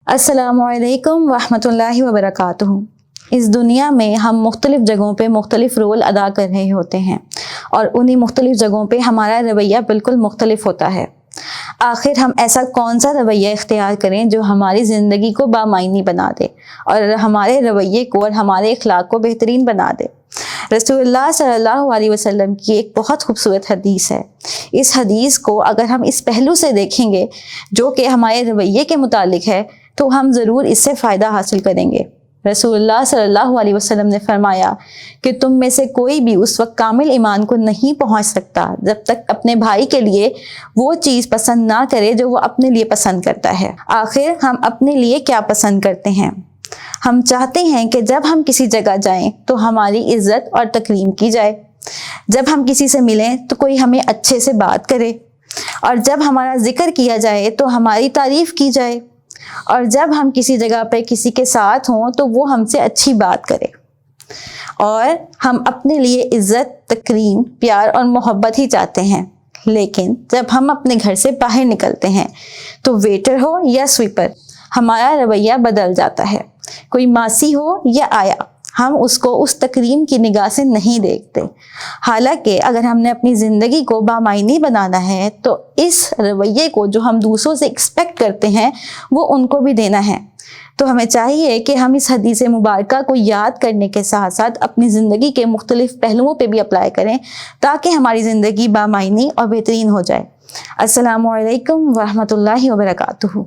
السلام علیکم ورحمۃ اللہ وبرکاتہ۔ اس دنیا میں ہم مختلف جگہوں پہ مختلف رول ادا کر رہے ہوتے ہیں اور انہی مختلف جگہوں پہ ہمارا رویہ بالکل مختلف ہوتا ہے۔ آخر ہم ایسا کون سا رویہ اختیار کریں جو ہماری زندگی کو بامعنی بنا دے اور ہمارے رویے کو اور ہمارے اخلاق کو بہترین بنا دے؟ رسول اللہ صلی اللہ علیہ وسلم کی ایک بہت خوبصورت حدیث ہے۔ اس حدیث کو اگر ہم اس پہلو سے دیکھیں گے جو کہ ہمارے رویے کے متعلق ہے تو ہم ضرور اس سے فائدہ حاصل کریں گے۔ رسول اللہ صلی اللہ علیہ وسلم نے فرمایا کہ تم میں سے کوئی بھی اس وقت کامل ایمان کو نہیں پہنچ سکتا جب تک اپنے بھائی کے لیے وہ چیز پسند نہ کرے جو وہ اپنے لیے پسند کرتا ہے۔ آخر ہم اپنے لیے کیا پسند کرتے ہیں؟ ہم چاہتے ہیں کہ جب ہم کسی جگہ جائیں تو ہماری عزت اور تکریم کی جائے، جب ہم کسی سے ملیں تو کوئی ہمیں اچھے سے بات کرے، اور جب ہمارا ذکر کیا جائے تو ہماری تعریف کی جائے، اور جب ہم کسی جگہ پہ کسی کے ساتھ ہوں تو وہ ہم سے اچھی بات کرے۔ اور ہم اپنے لیے عزت، تکریم، پیار اور محبت ہی چاہتے ہیں، لیکن جب ہم اپنے گھر سے باہر نکلتے ہیں تو ویٹر ہو یا سویپر، ہمارا رویہ بدل جاتا ہے۔ کوئی ماسی ہو یا آیا، ہم اس کو اس تکریم کی نگاہ سے نہیں دیکھتے، حالانکہ اگر ہم نے اپنی زندگی کو بامعنی بنانا ہے تو اس رویے کو جو ہم دوسروں سے ایکسپیکٹ کرتے ہیں وہ ان کو بھی دینا ہے۔ تو ہمیں چاہیے کہ ہم اس حدیث مبارکہ کو یاد کرنے کے ساتھ ساتھ اپنی زندگی کے مختلف پہلوؤں پہ بھی اپلائی کریں تاکہ ہماری زندگی بامعنی اور بہترین ہو جائے۔ السلام علیکم ورحمۃ اللہ وبرکاتہ۔